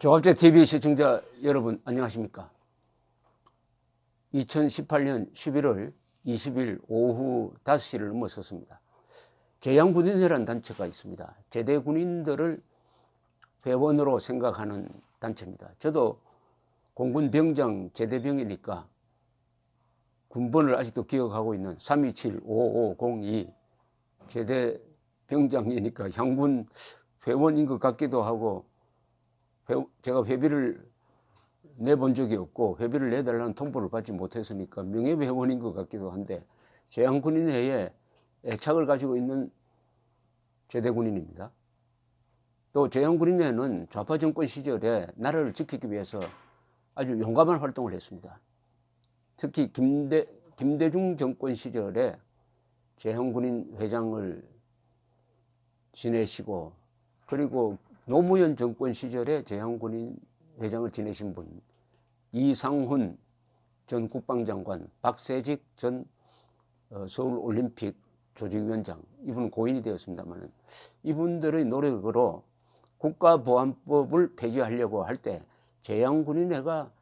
조갑제 TV 시청자 여러분 안녕하십니까? 2018년 11월 20일 오후 5시를 넘어섰습니다. 제양군인회라는 단체가 있습니다. 제대 군인들을 회원으로 생각하는 단체입니다. 저도 공군 병장 제대병이니까 군번을 아직도 기억하고 있는 327-5502 제대병장이니까 향군 회원인 것 같기도 하고, 제가 회비를 내본 적이 없고 회비를 내달라는 통보를 받지 못했으니까 명예회원인 것 같기도 한데, 제양군인회에 애착을 가지고 있는 제대군인입니다. 또 제양군인회는 좌파 정권 시절에 나라를 지키기 위해서 아주 용감한 활동을 했습니다. 특히 김대중 정권 시절에 제양군인 회장을 지내시고, 그리고 노무현 정권 시절에 제양군인 회장을 지내신 분, 이상훈 전 국방장관, 박세직 전 서울올림픽 조직위원장, 이분은 고인이 되었습니다만, 이분들의 노력으로 국가보안법을 폐지하려고 할 때 제양군인회가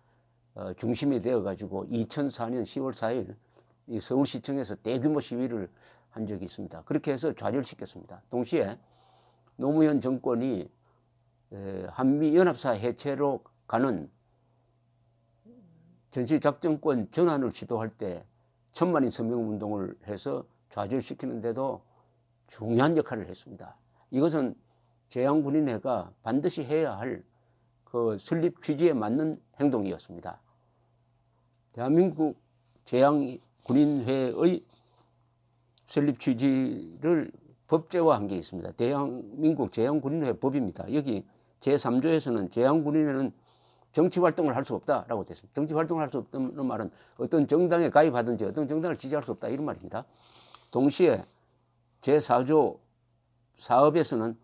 중심이 되어가지고 2004년 10월 4일 이 서울시청에서 대규모 시위를 한 적이 있습니다. 그렇게 해서 좌절시켰습니다. 동시에 노무현 정권이 한미연합사 해체로 가는 전시작전권 전환을 시도할 때 1000만인 서명운동을 해서 좌절시키는데도 중요한 역할을 했습니다. 이것은 제양군인회가 반드시 해야 할 그 설립 취지에 맞는 행동이었습니다. 대한민국 제양군인회의 설립 취지를 법제화한 게 있습니다. 대한민국 제양군인회 법입니다. 여기 제3조에서는 제양군인회는 정치활동을 할 수 없다라고 되어 있습니다. 정치활동을 할 수 없다는 말은 어떤 정당에 가입하든지 어떤 정당을 지지할 수 없다, 이런 말입니다. 동시에 제4조 사업에서는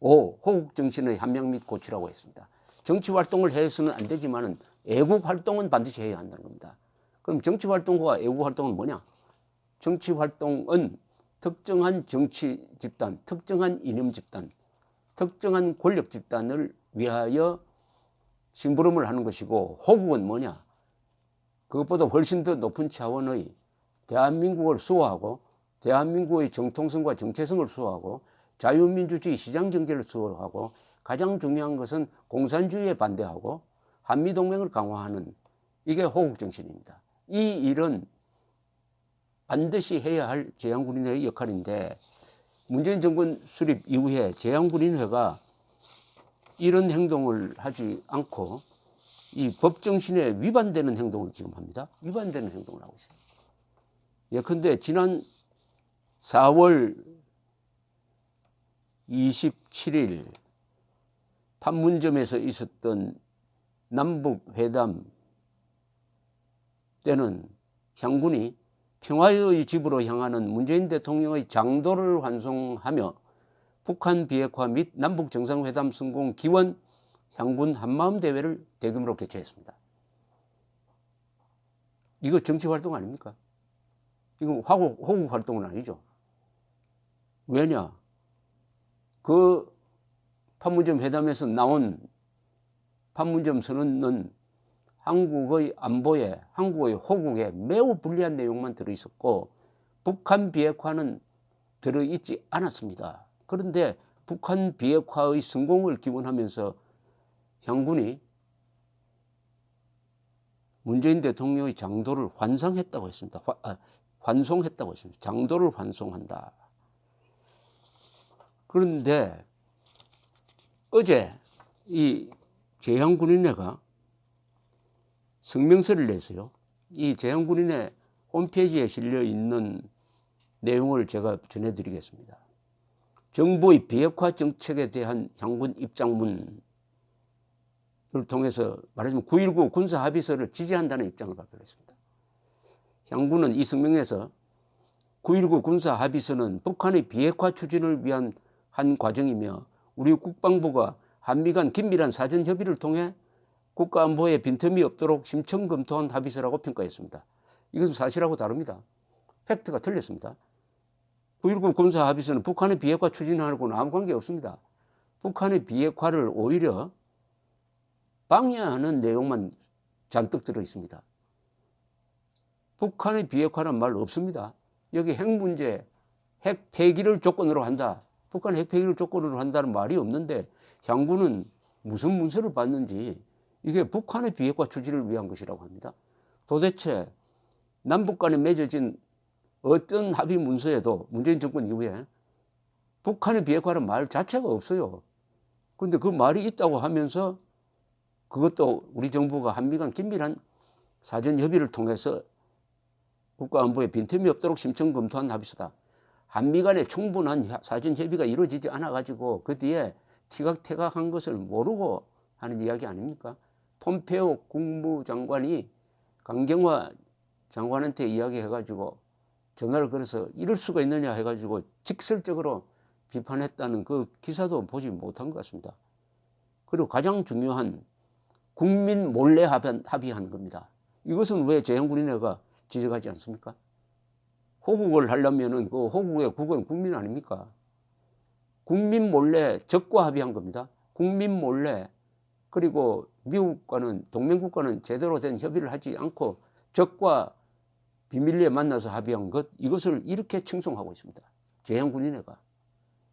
호국정신의 함양 및 고취라고 했습니다. 정치활동을 해서는 안 되지만 애국활동은 반드시 해야 한다는 겁니다. 그럼 정치활동과 애국활동은 뭐냐? 정치활동은 특정한 정치 집단, 특정한 이념 집단, 특정한 권력 집단을 위하여 심부름을 하는 것이고, 호국은 뭐냐? 그것보다 훨씬 더 높은 차원의 대한민국을 수호하고, 대한민국의 정통성과 정체성을 수호하고, 자유민주주의 시장경제를 수호하고, 가장 중요한 것은 공산주의에 반대하고 한미동맹을 강화하는, 이게 호국정신입니다. 이 일은 반드시 해야 할 제양군인회의 역할인데, 문재인 정권 수립 이후에 제양군인회가 이런 행동을 하지 않고 이 법정신에 위반되는 행동을 지금 합니다. 위반되는 행동을 하고 있습니다. 예컨대 지난 4월 27일 판문점에서 있었던 남북회담 때는 향군이 평화의 집으로 향하는 문재인 대통령의 장도를 환송하며 북한 비핵화 및 남북 정상회담 성공 기원 향군 한마음 대회를 대규모로 개최했습니다. 이거 정치활동 아닙니까? 이거 호국 활동은 아니죠. 왜냐? 그 판문점 회담에서 나온 판문점 선언은 한국의 안보에, 한국의 호국에 매우 불리한 내용만 들어있었고, 북한 비핵화는 들어있지 않았습니다. 그런데 북한 비핵화의 성공을 기원하면서 향군이 문재인 대통령의 장도를 환송했다고 했습니다. 환송했다고 했습니다. 장도를 환송한다. 그런데 어제 이 제양군인회가 성명서를 냈어요. 이 제양군인회 홈페이지에 실려 있는 내용을 제가 전해드리겠습니다. 정부의 비핵화 정책에 대한 향군 입장문을 통해서 말하자면 9.19 군사합의서를 지지한다는 입장을 발표했습니다. 향군은 이 성명에서 9.19 군사합의서는 북한의 비핵화 추진을 위한 한 과정이며, 우리 국방부가 한미 간 긴밀한 사전 협의를 통해 국가안보에 빈틈이 없도록 심층 검토한 합의서라고 평가했습니다. 이것은 사실하고 다릅니다. 팩트가 틀렸습니다. 9.19 군사합의서는 북한의 비핵화 추진하고는 아무 관계 없습니다. 북한의 비핵화를 오히려 방해하는 내용만 잔뜩 들어 있습니다. 북한의 비핵화란 말 없습니다. 여기 핵 문제, 핵 폐기를 조건으로 한다. 북한 핵 폐기를 조건으로 한다는 말이 없는데 향구는 무슨 문서를 봤는지 이게 북한의 비핵화 추진을 위한 것이라고 합니다. 도대체 남북 간에 맺어진 어떤 합의 문서에도 문재인 정권 이후에 북한의 비핵화라는 말 자체가 없어요. 그런데 그 말이 있다고 하면서 그것도 우리 정부가 한미 간 긴밀한 사전 협의를 통해서 국가안보에 빈틈이 없도록 심층 검토한 합의서다. 한미 간에 충분한 사전 협의가 이루어지지 않아가지고 그 뒤에 티각태각한 것을 모르고 하는 이야기 아닙니까? 폼페오 국무장관이 강경화 장관한테 이야기해가지고 전화를 걸어서 이럴 수가 있느냐 해가지고 직설적으로 비판했다는 그 기사도 보지 못한 것 같습니다. 그리고 가장 중요한 국민 몰래 합의한 겁니다. 이것은 왜 재향군인회가 지적하지 않습니까? 호국을 하려면은 그 호국의 국은 국민 아닙니까? 국민 몰래 적과 합의한 겁니다. 국민 몰래. 그리고 미국과는 동맹국과는 제대로 된 협의를 하지 않고 적과 비밀리에 만나서 합의한 것, 이것을 이렇게 칭송하고 있습니다. 재향군인회가.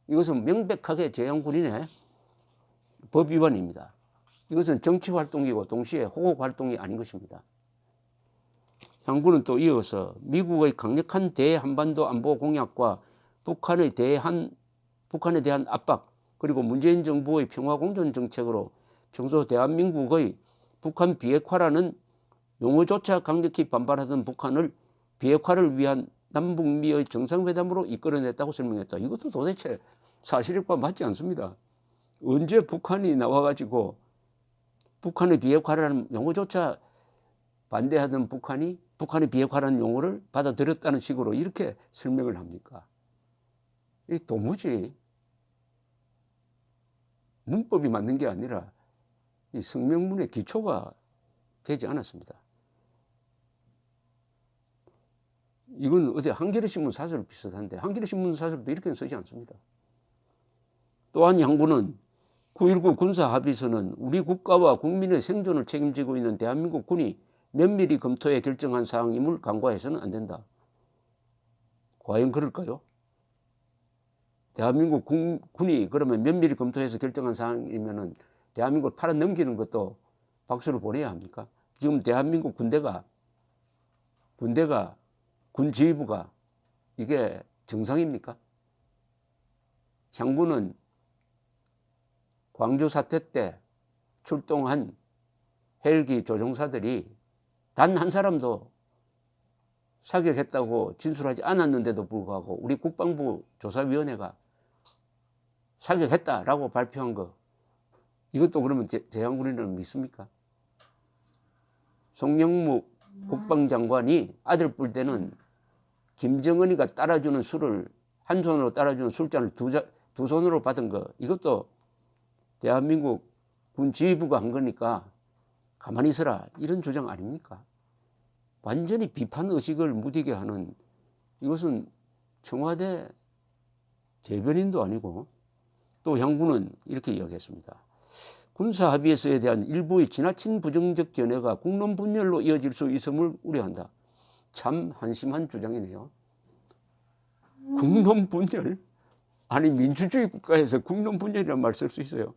이것은 명백하게 재향군인회 법 위반입니다. 이것은 정치활동이고 동시에 호국활동이 아닌 것입니다. 향구는 또 이어서 미국의 강력한 대한반도 안보 공약과 북한에 대한 압박, 그리고 문재인 정부의 평화공존 정책으로 평소 대한민국의 북한 비핵화라는 용어조차 강력히 반발하던 북한을 비핵화를 위한 남북미의 정상회담으로 이끌어냈다고 설명했다. 이것도 도대체 사실과 맞지 않습니다. 언제 북한이 나와가지고 북한의 비핵화라는 용어조차 반대하던 북한이 북한의 비핵화라는 용어를 받아들였다는 식으로 이렇게 설명을 합니까? 이 도무지 문법이 맞는 게 아니라 이 성명문의 기초가 되지 않았습니다. 이건 어디 한겨레 신문 사설 비슷한데 한겨레 신문 사설도 이렇게는 쓰지 않습니다. 또한 향구는 9.19 군사합의서는 우리 국가와 국민의 생존을 책임지고 있는 대한민국 군이 면밀히 검토해 결정한 사항임을 간과해서는 안 된다. 과연 그럴까요? 대한민국 군이 그러면 면밀히 검토해서 결정한 사항이면은 대한민국을 팔아넘기는 것도 박수를 보내야 합니까? 지금 대한민국 군대가 군 지휘부가 이게 정상입니까? 향구는 광주 사태 때 출동한 헬기 조종사들이 단 한 사람도 사격했다고 진술하지 않았는데도 불구하고 우리 국방부 조사위원회가 사격했다라고 발표한 거, 이것도 그러면 재향군인을 믿습니까? 송영무 국방장관이 아들 뿔 때는 김정은이가 따라주는 술을 한 손으로 따라주는 술잔을 두 손으로 받은 거, 이것도 대한민국 군 지휘부가 한 거니까 가만히 있어라, 이런 주장 아닙니까? 완전히 비판 의식을 무디게 하는, 이것은 청와대 대변인도 아니고. 또 향구는 이렇게 이야기했습니다. 군사합의서에 대한 일부의 지나친 부정적 견해가 국론 분열로 이어질 수 있음을 우려한다. 참 한심한 주장이네요. 국론 분열? 아니, 민주주의 국가에서 국론 분열이라는 말 쓸 수 있어요?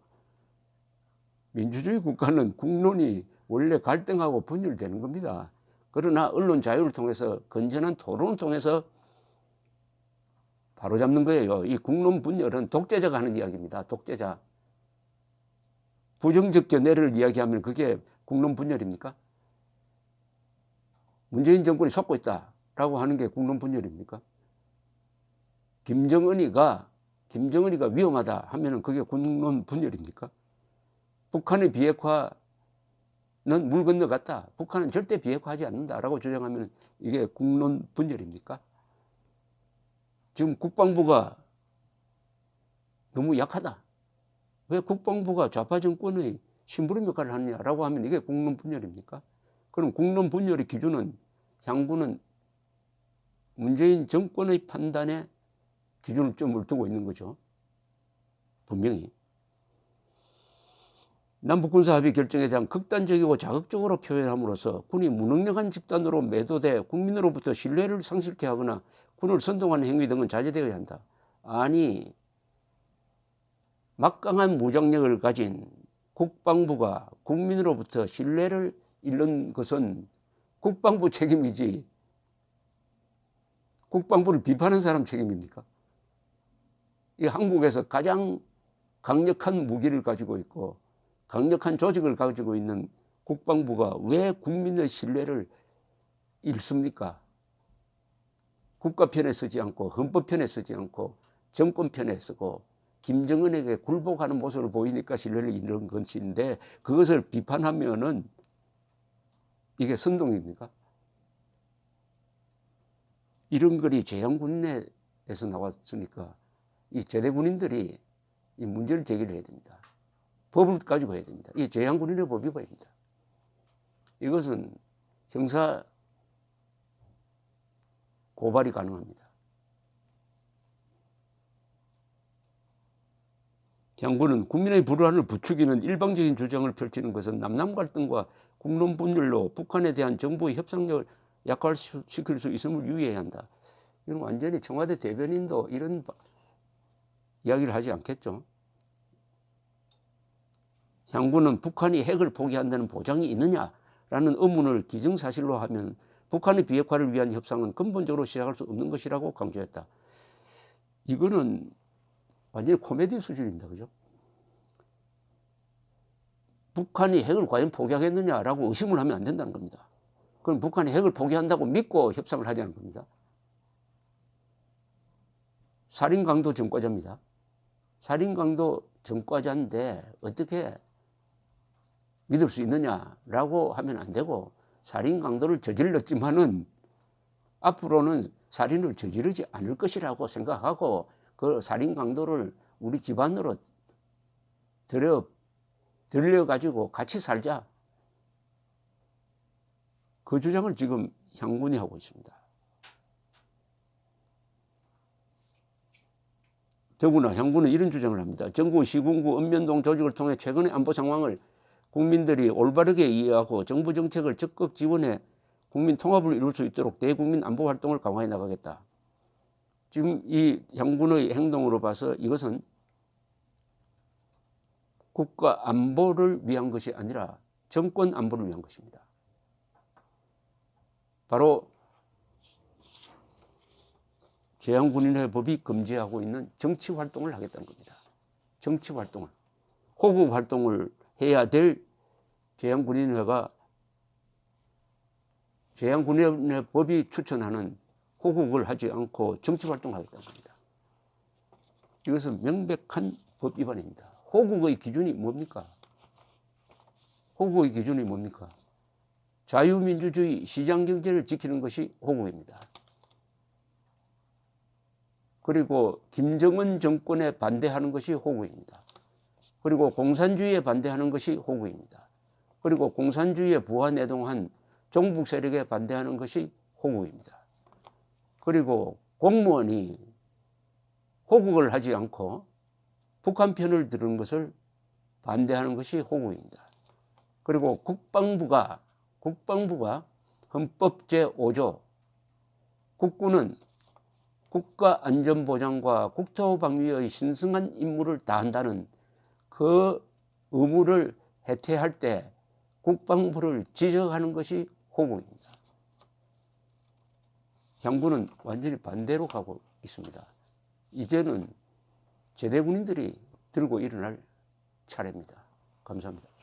민주주의 국가는 국론이 원래 갈등하고 분열되는 겁니다. 그러나 언론 자유를 통해서 건전한 토론을 통해서 바로잡는 거예요. 이 국론 분열은 독재자가 하는 이야기입니다. 독재자. 부정적 견해를 이야기하면 그게 국론 분열입니까? 문재인 정권이 속고 있다라고 하는 게 국론 분열입니까? 김정은이가 위험하다 하면은 그게 국론 분열입니까? 북한의 비핵화는 물 건너갔다, 북한은 절대 비핵화하지 않는다라고 주장하면 이게 국론 분열입니까? 지금 국방부가 너무 약하다, 왜 국방부가 좌파 정권의 심부름 역할을 하느냐라고 하면 이게 국론 분열입니까? 그럼 국론 분열의 기준은, 향구는 문재인 정권의 판단에 기준을 좀 두고 있는 거죠. 분명히. 남북군사합의 결정에 대한 극단적이고 자극적으로 표현함으로써 군이 무능력한 집단으로 매도돼 국민으로부터 신뢰를 상실케 하거나 군을 선동하는 행위 등은 자제되어야 한다. 아니, 막강한 무장력을 가진 국방부가 국민으로부터 신뢰를 잃는 것은 국방부 책임이지 국방부를 비판한 사람 책임입니까? 이 한국에서 가장 강력한 무기를 가지고 있고 강력한 조직을 가지고 있는 국방부가 왜 국민의 신뢰를 잃습니까? 국가 편에 서지 않고 헌법 편에 서지 않고 정권 편에 서고 김정은에게 굴복하는 모습을 보이니까 신뢰를 잃는 것인데 그것을 비판하면은 이게 선동입니까? 이런 글이 제왕군인회에서 나왔으니까 이 제대군인들이 이 문제를 제기를 해야 됩니다. 법을 가지고 해야 됩니다. 이 제왕군인회 법이 법입니다. 이것은 형사 고발이 가능합니다. 장군은 국민의 불안을 부추기는 일방적인 주장을 펼치는 것은 남남 갈등과 국론 분열로 북한에 대한 정부의 협상력을 약화시킬 수 있음을 유의해야 한다. 이건 완전히 청와대 대변인도 이런 이야기를 하지 않겠죠. 장군은 북한이 핵을 포기한다는 보장이 있느냐라는 의문을 기정사실로 하면 북한의 비핵화를 위한 협상은 근본적으로 시작할 수 없는 것이라고 강조했다. 이거는 완전히 코미디 수준입니다. 그죠? 북한이 핵을 과연 포기하겠느냐라고 의심을 하면 안 된다는 겁니다. 그럼 북한이 핵을 포기한다고 믿고 협상을 하자는 겁니다. 살인강도 전과자입니다. 살인강도 전과자인데 어떻게 믿을 수 있느냐라고 하면 안 되고 살인강도를 저질렀지만은 앞으로는 살인을 저지르지 않을 것이라고 생각하고 그 살인강도를 우리 집안으로 들려가지고 같이 살자. 그 주장을 지금 향군이 하고 있습니다. 더구나 향군은 이런 주장을 합니다. 정부 시군구 읍면동 조직을 통해 최근의 안보 상황을 국민들이 올바르게 이해하고 정부 정책을 적극 지원해 국민 통합을 이룰 수 있도록 대국민 안보 활동을 강화해 나가겠다. 지금 이 향군의 행동으로 봐서 이것은 국가 안보를 위한 것이 아니라 정권 안보를 위한 것입니다. 바로 제왕군인회 법이 금지하고 있는 정치 활동을 하겠다는 겁니다. 정치 활동을. 호국 활동을 해야 될 제왕군인회가 제왕군인회 법이 추천하는 호국을 하지 않고 정치 활동을 하겠다는 겁니다. 이것은 명백한 법 위반입니다. 호국의 기준이 뭡니까? 호국의 기준이 뭡니까? 자유민주주의 시장경제를 지키는 것이 호국입니다. 그리고 김정은 정권에 반대하는 것이 호국입니다. 그리고 공산주의에 반대하는 것이 호국입니다. 그리고 공산주의에 부하내동한 종북 세력에 반대하는 것이 호국입니다. 그리고 공무원이 호국을 하지 않고 북한 편을 들은 것을 반대하는 것이 호국입니다. 그리고 국방부가 헌법 제5조 국군은 국가안전보장과 국토방위의 신성한 임무를 다한다는 그 의무를 해태할 때 국방부를 지적하는 것이 호국입니다. 향군은 완전히 반대로 가고 있습니다. 이제는 제대군인들이 들고 일어날 차례입니다. 감사합니다.